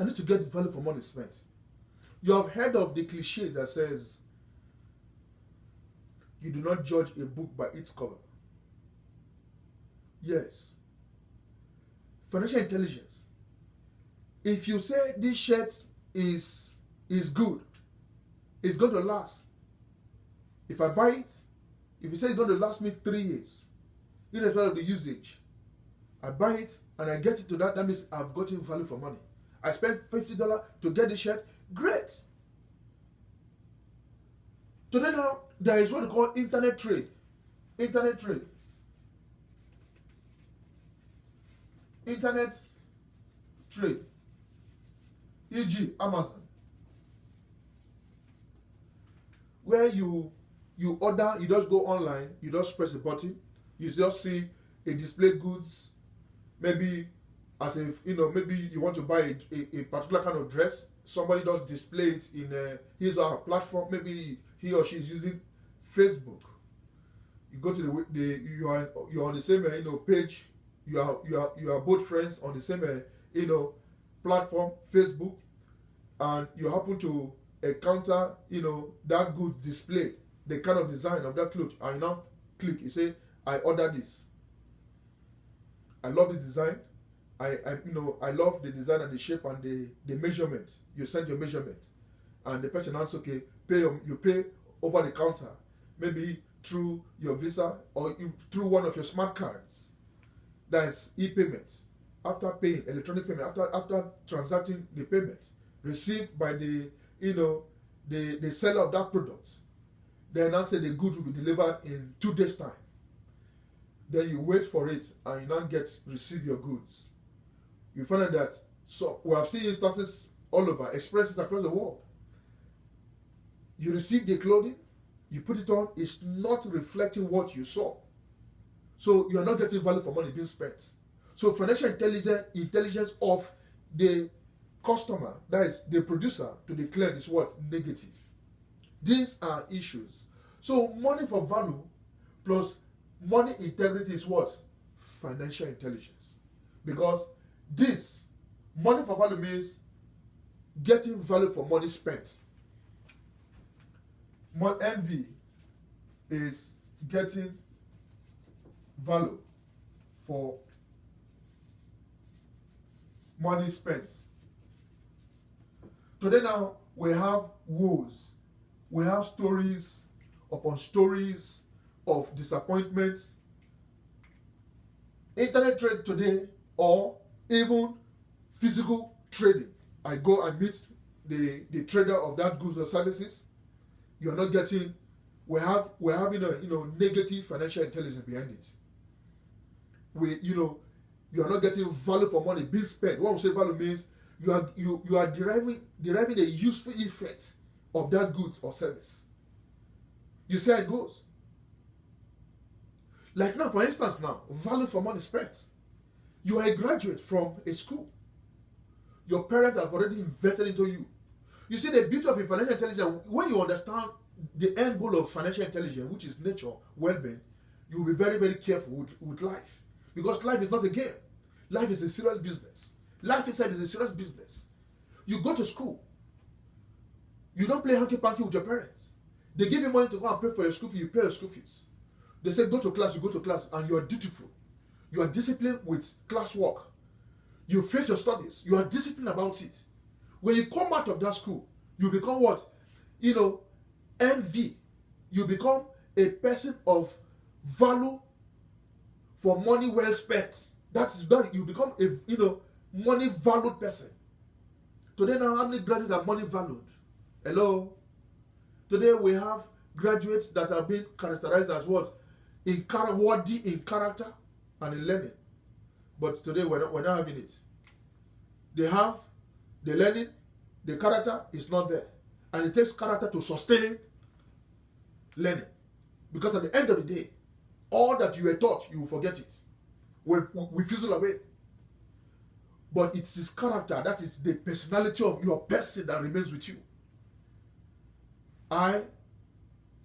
I need to get value for money spent. You have heard of the cliche that says, you do not judge a book by its cover. Yes. Financial intelligence. If you say this shirt is good, it's going to last. If I buy it, if you say it's going to last me 3 years, irrespective of the usage, I buy it and I get it to that means I've gotten value for money. I spent $50 to get the shirt. Great. Today now, there is what they call internet trade. Internet trade. Internet trade. E.g. Amazon. Where you you order, you just go online, you just press a button, you just see a display goods, maybe as if, maybe you want to buy a particular kind of dress, somebody does display it in his or her platform, maybe he or she is using Facebook. You go to you're on the same page, you are both friends on the same platform, Facebook, and you happen to encounter that goods displayed, the kind of design of that cloth, and you now click, you say, I order this, I love the design, I love the design and the shape and the measurement. You send your measurement, and the person answers, okay, you pay over the counter, maybe through your Visa or through one of your smart cards. That is e-payment. After paying, electronic payment, after transacting the payment received by the seller of that product, then now say the goods will be delivered in 2 days' time. Then you wait for it and you now receive your goods. You find out that, so we have seen instances all over, experiences across the world. You receive the clothing, you put it on, it's not reflecting what you saw. So you are not getting value for money being spent. So financial intelligence of the customer, that is the producer, to the client is what? Negative. These are issues. So money for value plus money integrity is what? Financial intelligence. Because this, money for value means getting value for money spent. MV is getting value for money spent. Today now, we have woes. We have stories upon stories of disappointment. Internet trade today, or even physical trading. I go and meet the trader of that goods or services. You are not getting. We're having negative financial intelligence behind it. You are not getting value for money being spent. What we say value means you are deriving a useful effect of that goods or service. You see how it goes. Like now, for instance, value for money spent. You are a graduate from a school. Your parents have already invested into you. You see, the beauty of financial intelligence, when you understand the end goal of financial intelligence, which is nature, well-being, you will be very, very careful with life. Because life is not a game. Life is a serious business. Life itself is a serious business. You go to school. You don't play hanky-panky with your parents. They give you money to go and pay for your school fees, you pay your school fees. They say go to class, you go to class, and you are dutiful. You are disciplined with classwork. You face your studies. You are disciplined about it. When you come out of that school, you become what? MV. You become a person of value for money well spent. That you become a money valued person. Today now, how many graduates are money valued? Hello? Today we have graduates that are being characterized as what? Worthy in character and in learning. But today we're not having it. They have the learning, the character is not there. And it takes character to sustain learning. Because at the end of the day, all that you were taught, you will forget it. We fizzle away. But it's his character, that is the personality of your person that remains with you. I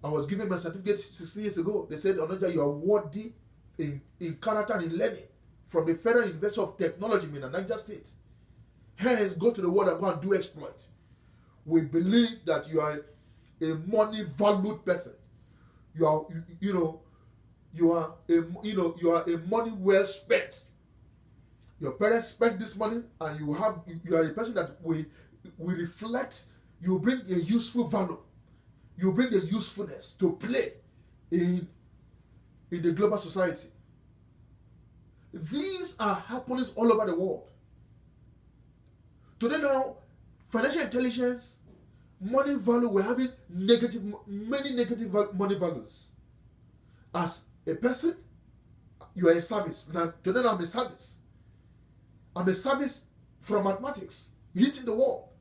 was given my certificate 16 years ago. They said, Onoja, you are worthy in character and in learning from the Federal University of Technology in Niger State. Hence, go to the world and go and do exploit. We believe that you are a money valued person. You are a money well spent. Your parents spent this money, and you are a person that we reflect. You bring a useful value. You bring a usefulness to play in the global society. These are happenings all over the world. Today now, financial intelligence, money value, we're having many negative money values. As a person, you are a service. Now, today now I'm a service. I'm a service from mathematics, hitting the wall.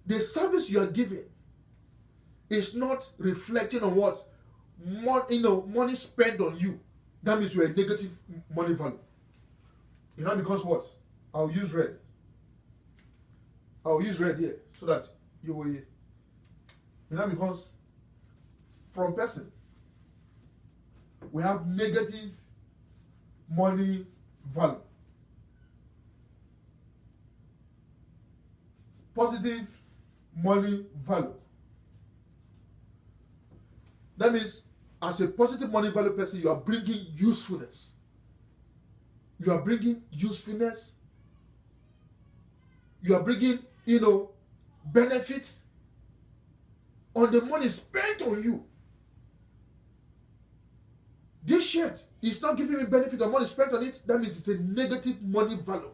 The service you are giving is not reflecting on what money spent on you, that means you're a negative money value. You know, because what? I'll use red here so that you will, because from person we have negative money value, positive money value. That means as a positive money value person, you are bringing usefulness. You are bringing usefulness. You are bringing, benefits on the money spent on you. This shirt is not giving me benefit on money spent on it. That means it's a negative money value.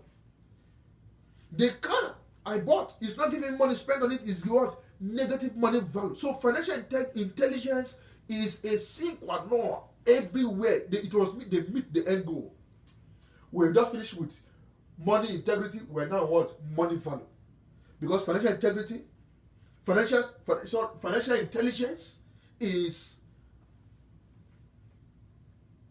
The car I bought is not giving me money spent on it. Is what? Negative money value. So financial intelligence is a sine qua non everywhere. They meet the end goal. We've just finished with money integrity. We're now what? Money value. Because financial intelligence is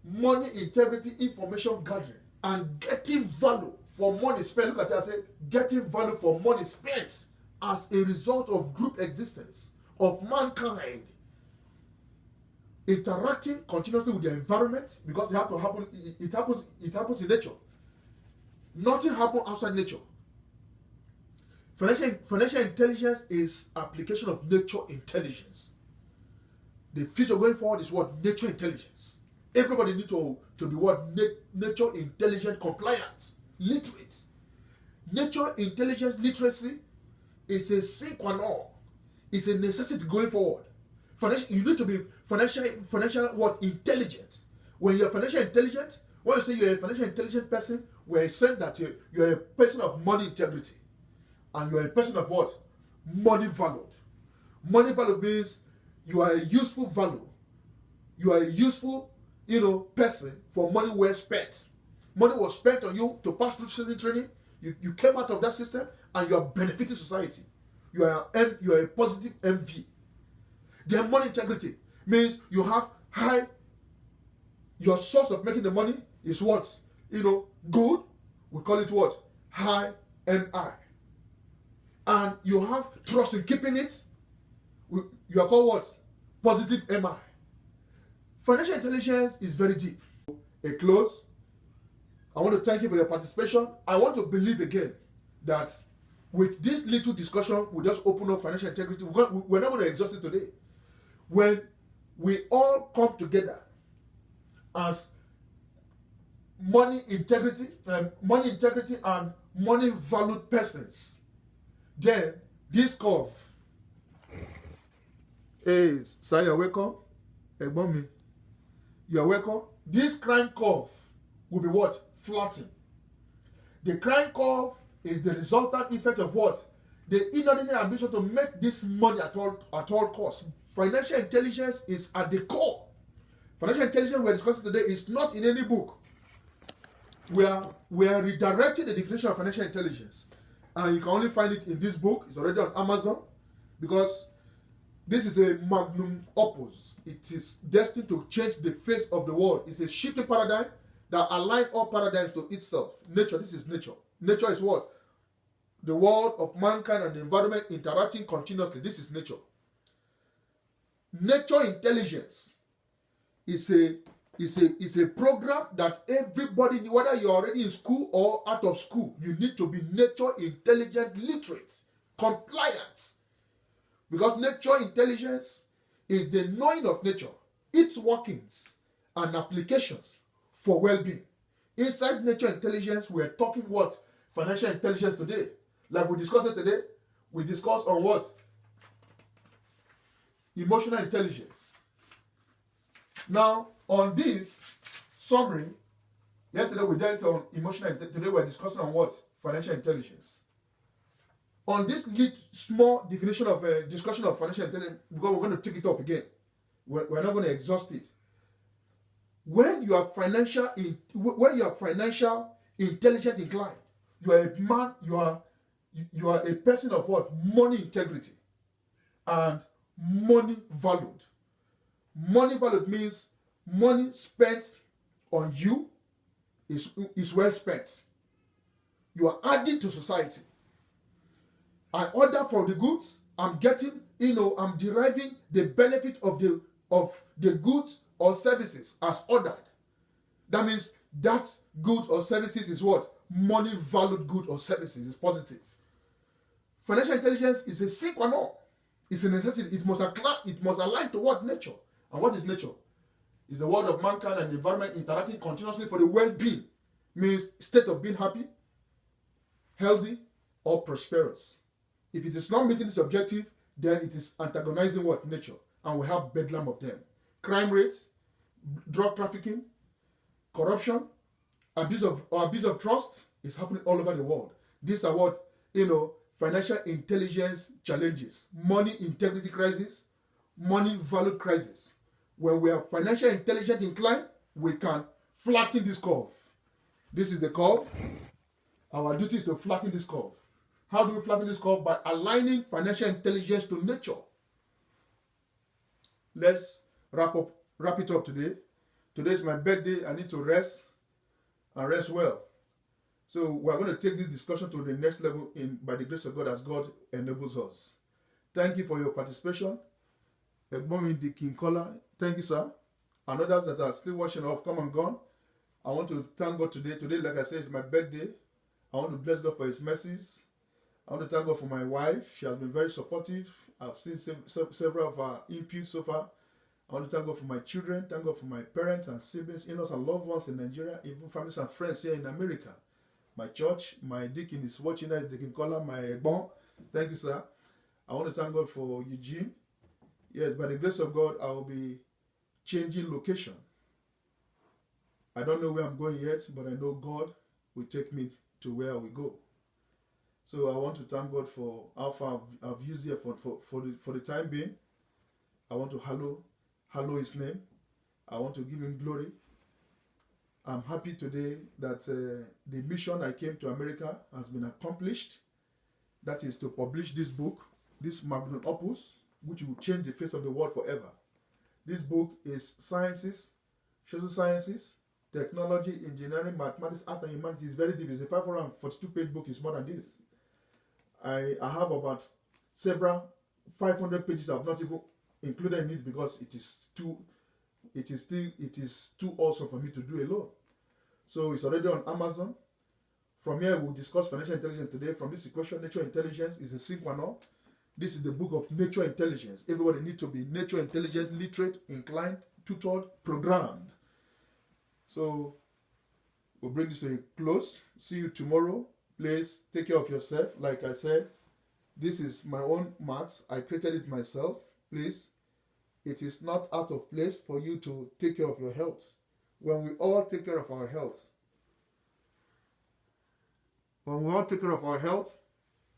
money integrity, information gathering, and getting value for money spent. Look at it, I said getting value for money spent as a result of group existence, of mankind interacting continuously with the environment, because it have to happen. It happens in nature. Nothing happens outside nature. Financial intelligence is application of nature intelligence. The future going forward is what? Nature intelligence. Everybody needs to be what? Nature intelligence compliant, literate. Nature intelligence literacy is a sine qua non. It's a necessity going forward. You need to be financial what? Intelligent. When you're financial intelligent, when you say you're a financial intelligent person, we're saying that you're a person of money integrity. And you're a person of what? Money valued. Money value means you are a useful value. You are a useful, person for money well spent. Money was spent on you to pass through certain training. You came out of that system and you are benefiting society. You are a positive MV. Then money integrity means you have high. Your source of making the money is what? Good. We call it what? High MI. And you have trust in keeping it. You are called what? Positive MI. Financial intelligence is very deep. A close. I want to thank you for your participation. I want to believe again that with this little discussion, we just open up financial integrity. We're not going to exhaust it today. When we all come together as money integrity and money valued persons, then this curve is, sir, you're welcome. Egbomi, you're welcome. This crime curve will be what? Flattening. The crime curve is the resultant effect of what? The inordinate ambition to make this money at all costs. Financial intelligence is at the core. Financial intelligence we're discussing today is not in any book. We are redirecting the definition of financial intelligence. And you can only find it in this book. It's already on Amazon. Because this is a magnum opus. It is destined to change the face of the world. It's a shifting paradigm that aligns all paradigms to itself. Nature, this is nature. Nature is what? The world of mankind and the environment interacting continuously. This is nature. Nature intelligence is a program that everybody, whether you're already in school or out of school, you need to be nature intelligent, literate, compliant. Because nature intelligence is the knowing of nature, its workings and applications for well-being. Inside nature intelligence, we're talking what? Financial intelligence today. Like we discussed yesterday, we discussed on what? Emotional intelligence. Now, on this summary, yesterday we dealt on emotional intelligence. Today we're discussing on what? Financial intelligence. On this small definition of discussion of financial intelligence, because we're going to take it up again. We're not going to exhaust it. When you are financial intelligent inclined, you are a man. You are a person of what? Money integrity. And money valued. Money valued means money spent on you is well spent. You are adding to society. I order for the goods, I'm getting, I'm deriving the benefit of the goods or services as ordered. That means that goods or services is what? Money valued good or services is positive. Financial intelligence is a sine qua non. It's a necessity. It must align to what? Nature. And what is nature? It's the world of mankind and the environment interacting continuously for the well-being. Means state of being happy, healthy, or prosperous. If it is not meeting this objective, then it is antagonizing what? Nature. And we have bedlam of them. Crime rates, drug trafficking, corruption, abuse of trust is happening all over the world. These are what, financial intelligence challenges. Money integrity crisis, money value crisis. When we are financial intelligence inclined, we can flatten this curve. This is the curve. Our duty is to flatten this curve. How do we flatten this curve? By aligning financial intelligence to nature. Let's wrap it up today. Today is my birthday. I need to rest and rest well. So we're going to take this discussion to the next level by the grace of God as God enables us. Thank you for your participation. Egbomi King Kola, thank you, sir. And others that are still watching off, come and gone. I want to thank God today. Today, like I said, is my birthday. I want to bless God for His mercies. I want to thank God for my wife. She has been very supportive. I've seen several of her inputs so far. I want to thank God for my children. Thank God for my parents and siblings, in-laws and loved ones in Nigeria, even families and friends here in America. My church, my deacon is watching us, Deacon Kola, my Egbon. Thank you, sir. I want to thank God for Eugene. Yes, by the grace of God, I will be changing location. I don't know where I'm going yet, but I know God will take me to where we go. So I want to thank God for how far I've used here for the time being. I want to hallow His name. I want to give Him glory. I'm happy today that the mission I came to America has been accomplished. That is to publish this book, this magnum opus, which will change the face of the world forever. This book is sciences, social sciences, technology, engineering, mathematics, art, and humanity. It's very deep. It's a 542-page book. It's more than this. I have about several 500 pages I've not even included in it because it is too awesome for me to do alone. So it's already on Amazon. From here, we'll discuss financial intelligence today. From this equation, nature intelligence is a sine qua non. This is the book of nature intelligence. Everybody needs to be nature intelligent, literate, inclined, tutored, programmed. So we'll bring this to a close. See you tomorrow. Please take care of yourself. Like I said, this is my own maths. I created it myself. Please, it is not out of place for you to take care of your health. When we all take care of our health, you take care of your health,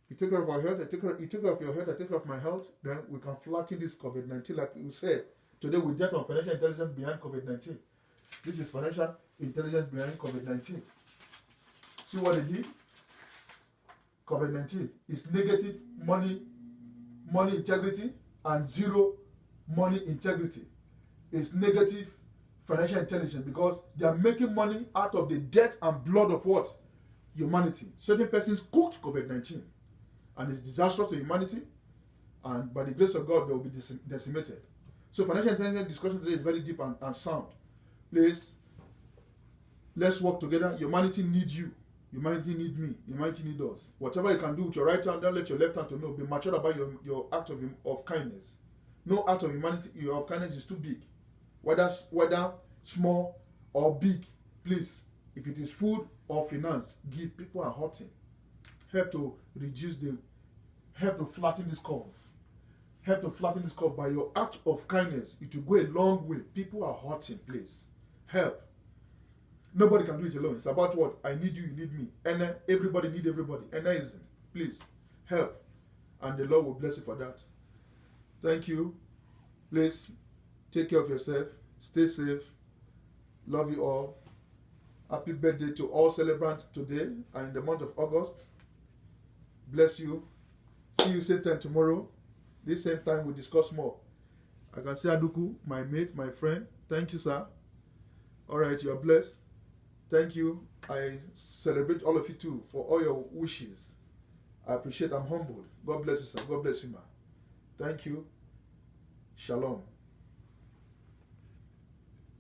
you take care of your health, I take care of my health, then we can flatten this COVID-19 like you said. Today we get on financial intelligence behind COVID-19. This is financial intelligence behind COVID-19. See what it did? COVID-19 is negative money integrity and zero money integrity. It's negative financial intelligence because they are making money out of the death and blood of what? Humanity. Certain persons cooked COVID-19 and it's disastrous to humanity, and by the grace of God they will be decimated. So financial intelligence discussion today is very deep and sound. Please, let's work together. Humanity needs you. Humanity need me. Humanity need us. Whatever you can do with your right hand, don't let your left hand to know. Be mature about your act of kindness. No act of humanity of kindness is too big. Whether small or big, please. If it is food or finance, give. People are hurting. Help to flatten this curve. Help to flatten this curve by your act of kindness. It will go a long way. People are hurting, please. Help. Nobody can do it alone. It's about what? I need you, you need me. And everybody need everybody. Enaism. Please, help. And the Lord will bless you for that. Thank you. Please, take care of yourself. Stay safe. Love you all. Happy birthday to all celebrants today and in the month of August. Bless you. See you same time tomorrow. This same time we'll discuss more. I can say Aduku, my mate, my friend. Thank you, sir. All right, you're blessed. Thank you. I celebrate all of you too for all your wishes. I appreciate. I'm humbled. God bless you, sir. God bless you, ma. Thank you. Shalom.